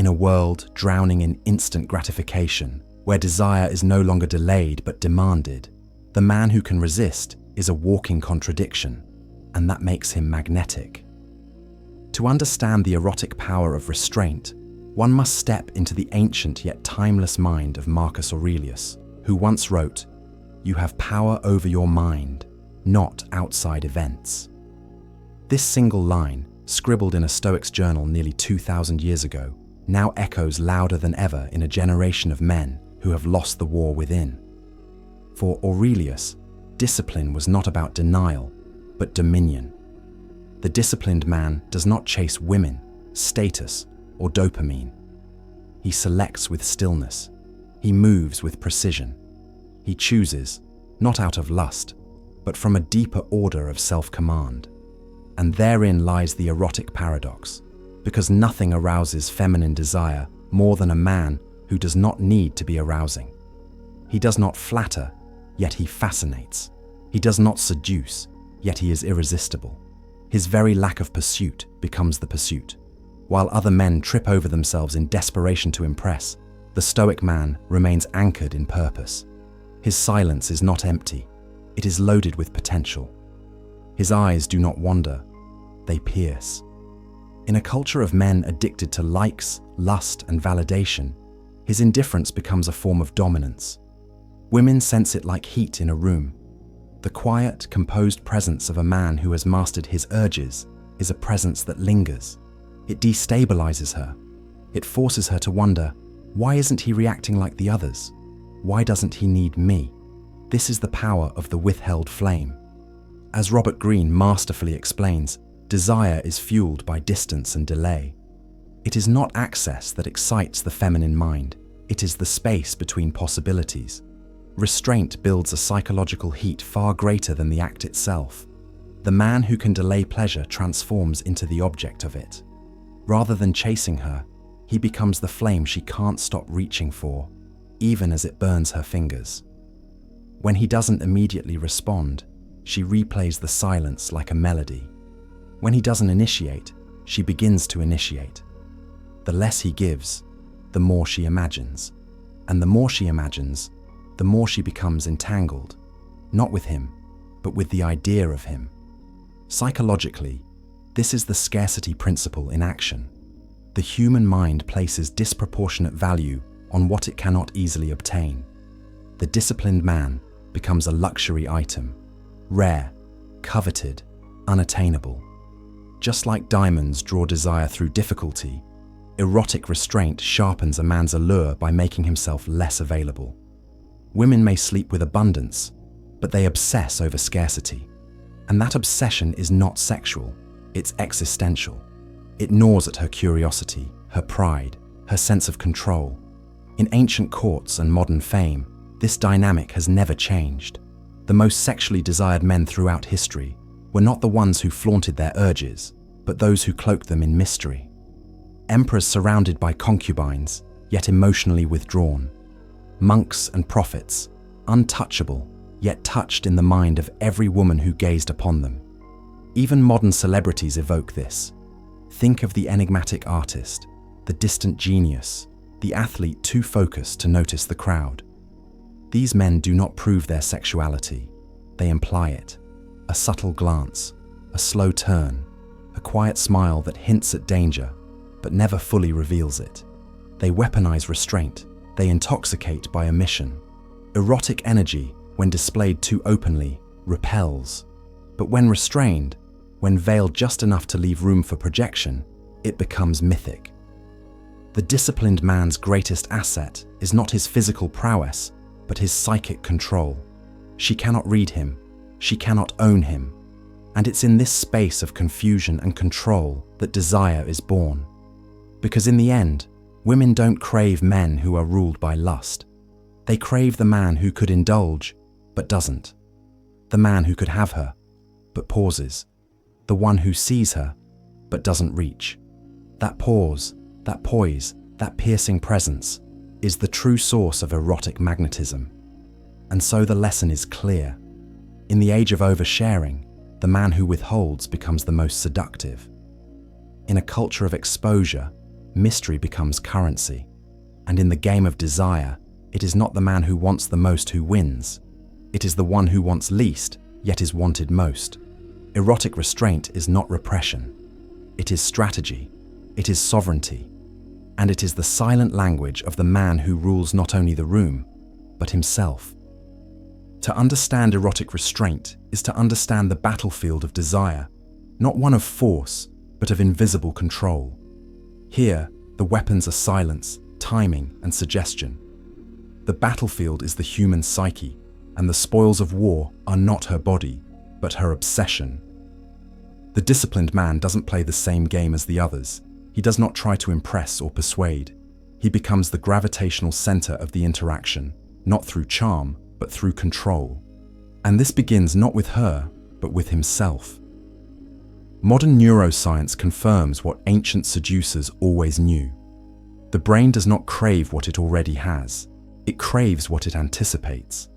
In a world drowning in instant gratification, where desire is no longer delayed but demanded, the man who can resist is a walking contradiction, and that makes him magnetic. To understand the erotic power of restraint, one must step into the ancient yet timeless mind of Marcus Aurelius, who once wrote, "You have power over your mind, not outside events." This single line, scribbled in a Stoic's journal nearly 2,000 years ago, now echoes louder than ever in a generation of men who have lost the war within. For Aurelius, discipline was not about denial, but dominion. The disciplined man does not chase women, status, or dopamine. He selects with stillness. He moves with precision. He chooses, not out of lust, but from a deeper order of self-command. And therein lies the erotic paradox, because nothing arouses feminine desire more than a man who does not need to be arousing. He does not flatter, yet he fascinates. He does not seduce, yet he is irresistible. His very lack of pursuit becomes the pursuit. While other men trip over themselves in desperation to impress, the Stoic man remains anchored in purpose. His silence is not empty, it is loaded with potential. His eyes do not wander, they pierce. In a culture of men addicted to likes, lust, and validation, his indifference becomes a form of dominance. Women sense it like heat in a room. The quiet, composed presence of a man who has mastered his urges is a presence that lingers. It destabilizes her. It forces her to wonder, why isn't he reacting like the others? Why doesn't he need me? This is the power of the withheld flame. As Robert Greene masterfully explains, desire is fueled by distance and delay. It is not access that excites the feminine mind. It is the space between possibilities. Restraint builds a psychological heat far greater than the act itself. The man who can delay pleasure transforms into the object of it. Rather than chasing her, he becomes the flame she can't stop reaching for, even as it burns her fingers. When he doesn't immediately respond, she replays the silence like a melody. When he doesn't initiate, she begins to initiate. The less he gives, the more she imagines. And the more she imagines, the more she becomes entangled, not with him, but with the idea of him. Psychologically, this is the scarcity principle in action. The human mind places disproportionate value on what it cannot easily obtain. The disciplined man becomes a luxury item, rare, coveted, unattainable. Just like diamonds draw desire through difficulty, erotic restraint sharpens a man's allure by making himself less available. Women may sleep with abundance, but they obsess over scarcity. And that obsession is not sexual, it's existential. It gnaws at her curiosity, her pride, her sense of control. In ancient courts and modern fame, this dynamic has never changed. The most sexually desired men throughout history were not the ones who flaunted their urges, but those who cloaked them in mystery. Emperors surrounded by concubines, yet emotionally withdrawn. Monks and prophets, untouchable, yet touched in the mind of every woman who gazed upon them. Even modern celebrities evoke this. Think of the enigmatic artist, the distant genius, the athlete too focused to notice the crowd. These men do not prove their sexuality, they imply it. A subtle glance, a slow turn, a quiet smile that hints at danger, but never fully reveals it. They weaponize restraint, they intoxicate by omission. Erotic energy, when displayed too openly, repels. But when restrained, when veiled just enough to leave room for projection, it becomes mythic. The disciplined man's greatest asset is not his physical prowess, but his psychic control. She cannot read him, she cannot own him. And it's in this space of confusion and control that desire is born. Because in the end, women don't crave men who are ruled by lust. They crave the man who could indulge, but doesn't. The man who could have her, but pauses. The one who sees her, but doesn't reach. That pause, that poise, that piercing presence is the true source of erotic magnetism. And so the lesson is clear. In the age of oversharing, the man who withholds becomes the most seductive. In a culture of exposure, mystery becomes currency. And in the game of desire, it is not the man who wants the most who wins. It is the one who wants least, yet is wanted most. Erotic restraint is not repression. It is strategy. It is sovereignty. And it is the silent language of the man who rules not only the room, but himself. To understand erotic restraint is to understand the battlefield of desire, not one of force, but of invisible control. Here, the weapons are silence, timing, and suggestion. The battlefield is the human psyche, and the spoils of war are not her body, but her obsession. The disciplined man doesn't play the same game as the others. He does not try to impress or persuade. He becomes the gravitational center of the interaction, not through charm, but through control. And this begins not with her, but with himself. Modern neuroscience confirms what ancient seducers always knew. The brain does not crave what it already has. It craves what it anticipates.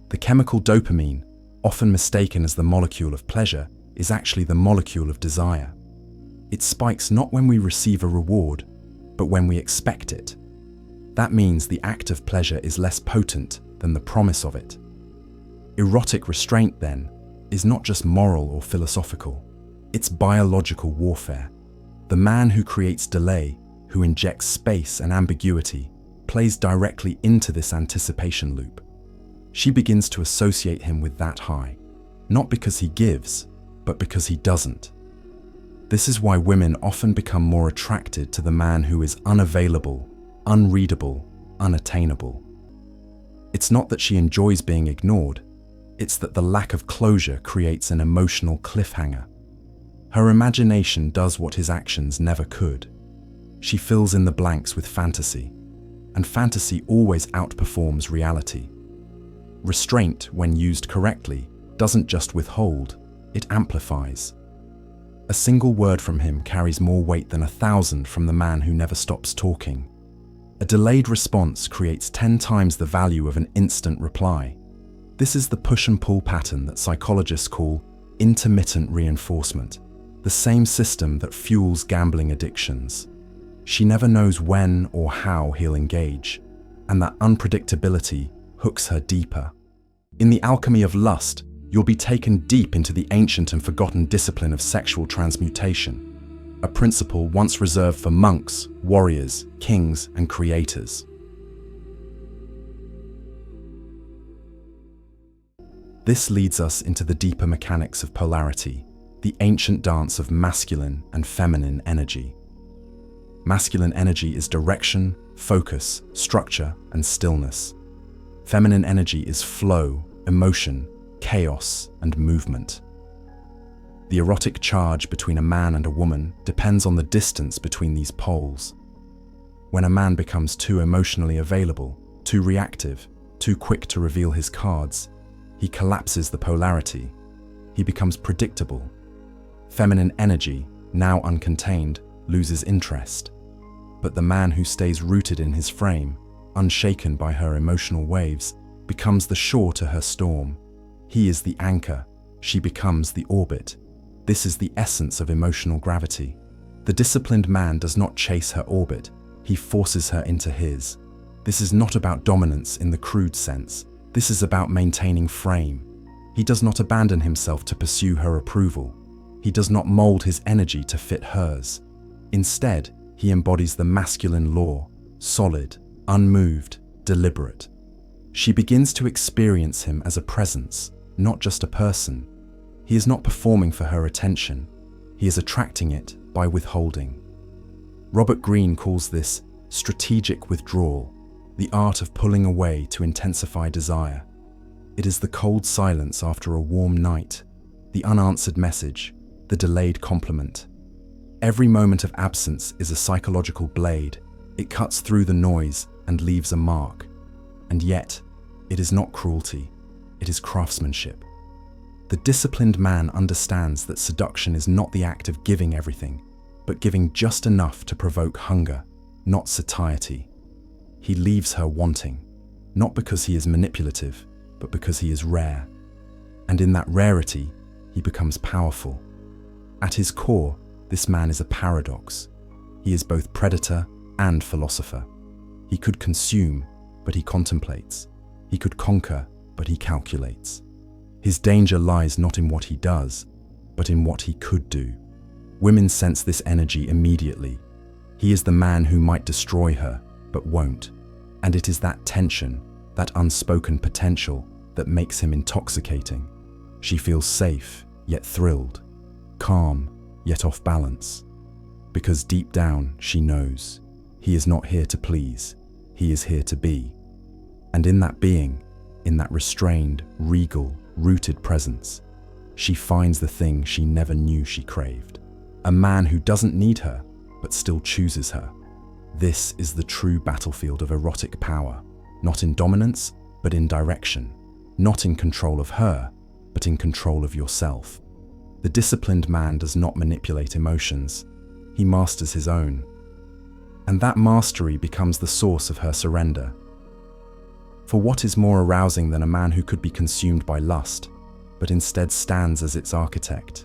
The chemical dopamine, often mistaken as the molecule of pleasure, is actually the molecule of desire. It spikes not when we receive a reward, but when we expect it. That means the act of pleasure is less potent than the promise of it. Erotic restraint, then, is not just moral or philosophical. It's biological warfare. The man who creates delay, who injects space and ambiguity, plays directly into this anticipation loop. She begins to associate him with that high, not because he gives, but because he doesn't. This is why women often become more attracted to the man who is unavailable, unreadable, unattainable. It's not that she enjoys being ignored, it's that the lack of closure creates an emotional cliffhanger. Her imagination does what his actions never could. She fills in the blanks with fantasy, and fantasy always outperforms reality. Restraint, when used correctly, doesn't just withhold, it amplifies. A single word from him carries more weight than 1,000 from the man who never stops talking. A delayed response creates 10 times the value of an instant reply. This is the push and pull pattern that psychologists call intermittent reinforcement, the same system that fuels gambling addictions. She never knows when or how he'll engage, and that unpredictability hooks her deeper. In the alchemy of lust, you'll be taken deep into the ancient and forgotten discipline of sexual transmutation, a principle once reserved for monks, warriors, kings, and creators. This leads us into the deeper mechanics of polarity, the ancient dance of masculine and feminine energy. Masculine energy is direction, focus, structure, and stillness. Feminine energy is flow, emotion, chaos, and movement. The erotic charge between a man and a woman depends on the distance between these poles. When a man becomes too emotionally available, too reactive, too quick to reveal his cards, he collapses the polarity. He becomes predictable. Feminine energy, now uncontained, loses interest. But the man who stays rooted in his frame, unshaken by her emotional waves, becomes the shore to her storm. He is the anchor, she becomes the orbit. This is the essence of emotional gravity. The disciplined man does not chase her orbit, he forces her into his. This is not about dominance in the crude sense. This is about maintaining frame. He does not abandon himself to pursue her approval. He does not mold his energy to fit hers. Instead, he embodies the masculine law, solid, unmoved, deliberate. She begins to experience him as a presence, not just a person. He is not performing for her attention. He is attracting it by withholding. Robert Greene calls this strategic withdrawal, the art of pulling away to intensify desire. It is the cold silence after a warm night, the unanswered message, the delayed compliment. Every moment of absence is a psychological blade. It cuts through the noise and leaves a mark. And yet, it is not cruelty, it is craftsmanship. The disciplined man understands that seduction is not the act of giving everything, but giving just enough to provoke hunger, not satiety. He leaves her wanting, not because he is manipulative, but because he is rare. And in that rarity, he becomes powerful. At his core, this man is a paradox. He is both predator and philosopher. He could consume, but he contemplates. He could conquer, but he calculates. His danger lies not in what he does, but in what he could do. Women sense this energy immediately. He is the man who might destroy her, but won't. And it is that tension, that unspoken potential, that makes him intoxicating. She feels safe, yet thrilled, calm, yet off balance. Because deep down, she knows, he is not here to please, he is here to be. And in that being, in that restrained, regal, rooted presence, she finds the thing she never knew she craved. A man who doesn't need her, but still chooses her. This is the true battlefield of erotic power, not in dominance, but in direction, not in control of her, but in control of yourself. The disciplined man does not manipulate emotions, he masters his own. And that mastery becomes the source of her surrender. For what is more arousing than a man who could be consumed by lust, but instead stands as its architect?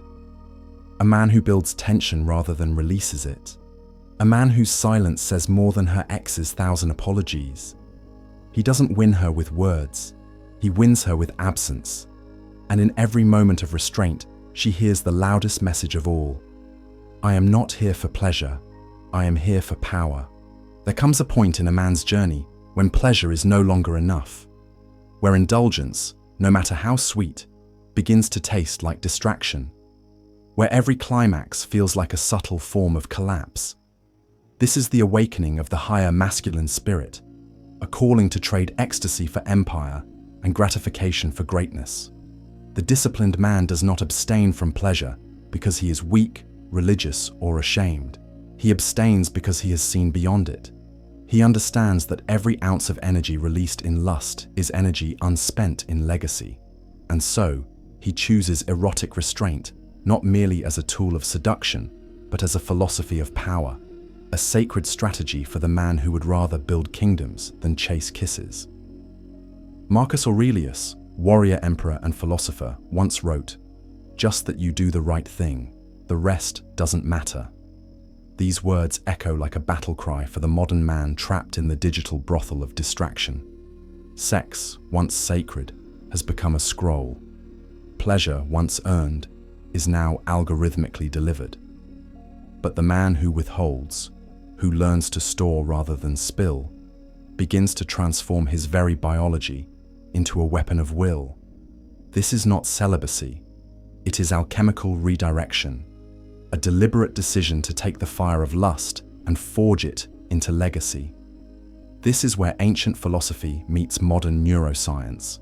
A man who builds tension rather than releases it. A man whose silence says more than her ex's 1,000 apologies. He doesn't win her with words, he wins her with absence. And in every moment of restraint, she hears the loudest message of all. I am not here for pleasure, I am here for power. There comes a point in a man's journey when pleasure is no longer enough, where indulgence, no matter how sweet, begins to taste like distraction, where every climax feels like a subtle form of collapse. This is the awakening of the higher masculine spirit, a calling to trade ecstasy for empire and gratification for greatness. The disciplined man does not abstain from pleasure because he is weak, religious, or ashamed. He abstains because he has seen beyond it. He understands that every ounce of energy released in lust is energy unspent in legacy. And so, he chooses erotic restraint, not merely as a tool of seduction, but as a philosophy of power, a sacred strategy for the man who would rather build kingdoms than chase kisses. Marcus Aurelius, warrior, emperor, and philosopher, once wrote, "Just that you do the right thing, the rest doesn't matter." These words echo like a battle cry for the modern man trapped in the digital brothel of distraction. Sex, once sacred, has become a scroll. Pleasure, once earned, is now algorithmically delivered. But the man who withholds, who learns to store rather than spill, begins to transform his very biology into a weapon of will. This is not celibacy, it is alchemical redirection, a deliberate decision to take the fire of lust and forge it into legacy. This is where ancient philosophy meets modern neuroscience.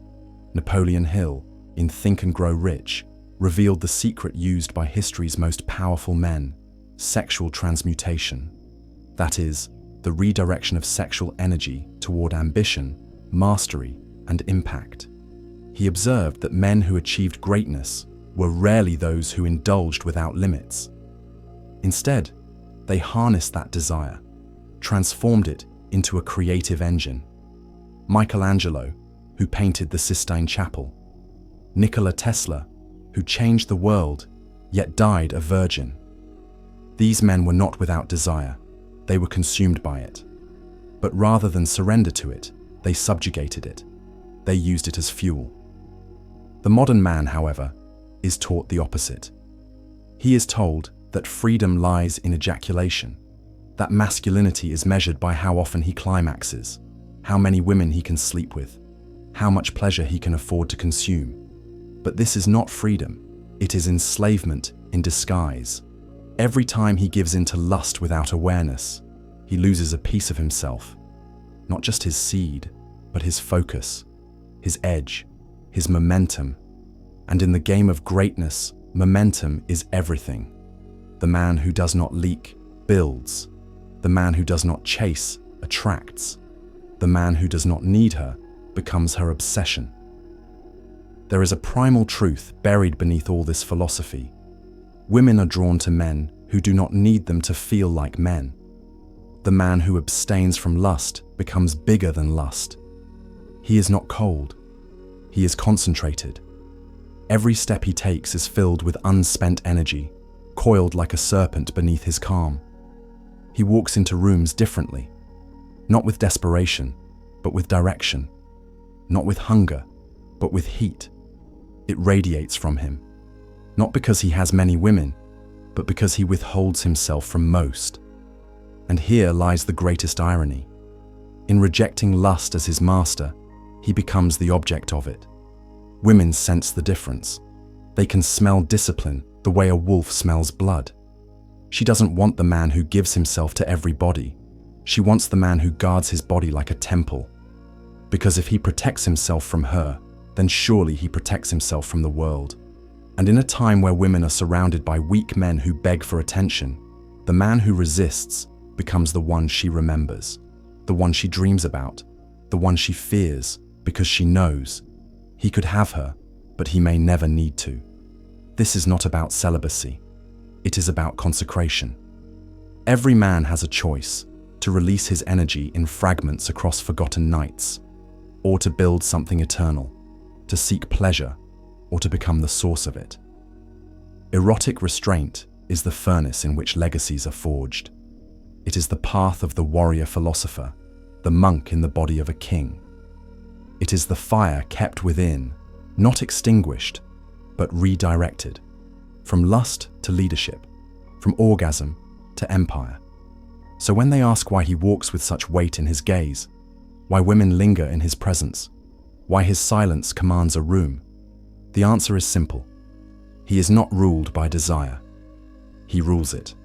Napoleon Hill, in Think and Grow Rich, revealed the secret used by history's most powerful men: sexual transmutation. That is, the redirection of sexual energy toward ambition, mastery, and impact. He observed that men who achieved greatness were rarely those who indulged without limits. Instead, they harnessed that desire, transformed it into a creative engine. Michelangelo, who painted the Sistine Chapel. Nikola Tesla, who changed the world, yet died a virgin. These men were not without desire, they were consumed by it. But rather than surrender to it, they subjugated it. They used it as fuel. The modern man, however, is taught the opposite. He is told that freedom lies in ejaculation, that masculinity is measured by how often he climaxes, how many women he can sleep with, how much pleasure he can afford to consume. But this is not freedom, it is enslavement in disguise. Every time he gives in to lust without awareness, he loses a piece of himself, not just his seed, but his focus, his edge, his momentum. And in the game of greatness, momentum is everything. The man who does not leak builds. The man who does not chase attracts. The man who does not need her becomes her obsession. There is a primal truth buried beneath all this philosophy. Women are drawn to men who do not need them to feel like men. The man who abstains from lust becomes bigger than lust. He is not cold. He is concentrated. Every step he takes is filled with unspent energy, coiled like a serpent beneath his calm. He walks into rooms differently, not with desperation, but with direction, not with hunger, but with heat. It radiates from him, not because he has many women, but because he withholds himself from most. And here lies the greatest irony. In rejecting lust as his master, he becomes the object of it. Women sense the difference. They can smell discipline the way a wolf smells blood. She doesn't want the man who gives himself to every body. She wants the man who guards his body like a temple. Because if he protects himself from her, then surely he protects himself from the world. And in a time where women are surrounded by weak men who beg for attention, the man who resists becomes the one she remembers, the one she dreams about, the one she fears because she knows he could have her, but he may never need to. This is not about celibacy. It is about consecration. Every man has a choice to release his energy in fragments across forgotten nights, or to build something eternal, to seek pleasure, or to become the source of it. Erotic restraint is the furnace in which legacies are forged. It is the path of the warrior philosopher, the monk in the body of a king. It is the fire kept within, not extinguished, but redirected, from lust to leadership, from orgasm to empire. So when they ask why he walks with such weight in his gaze, why women linger in his presence, why his silence commands a room, the answer is simple. He is not ruled by desire. He rules it.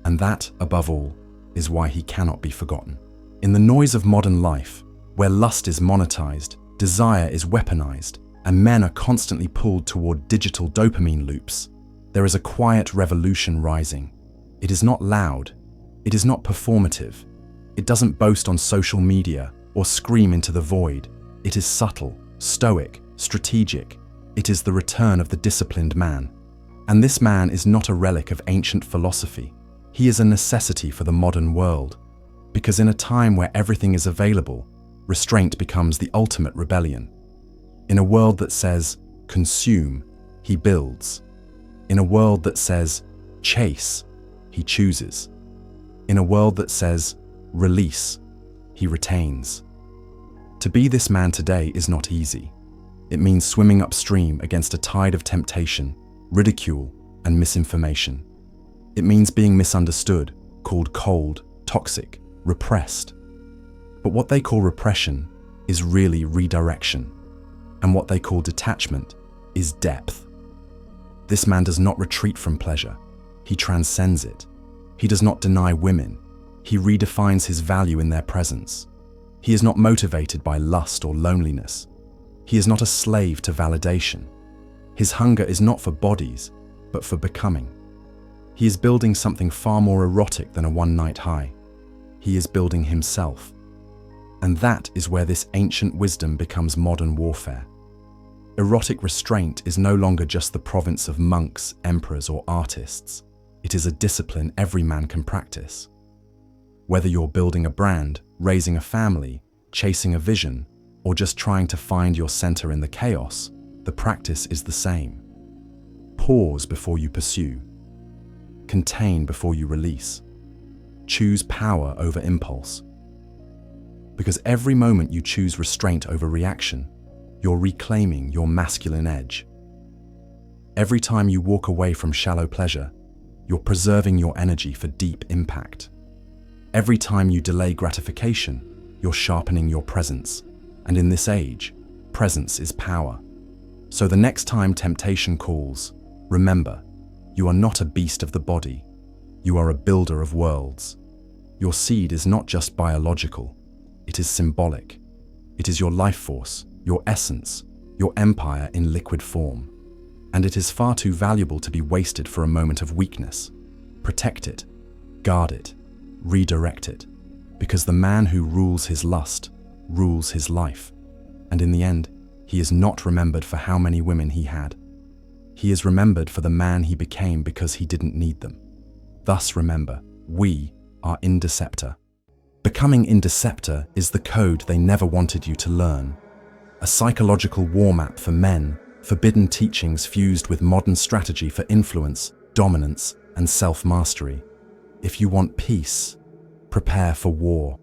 And that, above all, is why he cannot be forgotten. In the noise of modern life, where lust is monetized, desire is weaponized, and men are constantly pulled toward digital dopamine loops, there is a quiet revolution rising. It is not loud. It is not performative. It doesn't boast on social media or scream into the void. It is subtle, stoic, strategic. It is the return of the disciplined man. And this man is not a relic of ancient philosophy. He is a necessity for the modern world. Because in a time where everything is available, restraint becomes the ultimate rebellion. In a world that says, consume, he builds. In a world that says, chase, he chooses. In a world that says, release, he retains. To be this man today is not easy. It means swimming upstream against a tide of temptation, ridicule, and misinformation. It means being misunderstood, called cold, toxic, repressed. But what they call repression is really redirection, and what they call detachment is depth. This man does not retreat from pleasure. He transcends it. He does not deny women. He redefines his value in their presence. He is not motivated by lust or loneliness. He is not a slave to validation. His hunger is not for bodies, but for becoming. He is building something far more erotic than a one-night high. He is building himself. And that is where this ancient wisdom becomes modern warfare. Erotic restraint is no longer just the province of monks, emperors, or artists. It is a discipline every man can practice. Whether you're building a brand, raising a family, chasing a vision, or just trying to find your center in the chaos, the practice is the same. Pause before you pursue. Contain before you release. Choose power over impulse. Because every moment you choose restraint over reaction, you're reclaiming your masculine edge. Every time you walk away from shallow pleasure, you're preserving your energy for deep impact. Every time you delay gratification, you're sharpening your presence. And in this age, presence is power. So the next time temptation calls, remember, you are not a beast of the body. You are a builder of worlds. Your seed is not just biological, it is symbolic. It is your life force, your essence, your empire in liquid form. And it is far too valuable to be wasted for a moment of weakness. Protect it, guard it, redirect it, because the man who rules his lust rules his life. And in the end, he is not remembered for how many women he had. He is remembered for the man he became because he didn't need them. Thus remember, we are Indecepta. Becoming Indecepta is the code they never wanted you to learn. A psychological war map for men, forbidden teachings fused with modern strategy for influence, dominance, and self-mastery. If you want peace, prepare for war.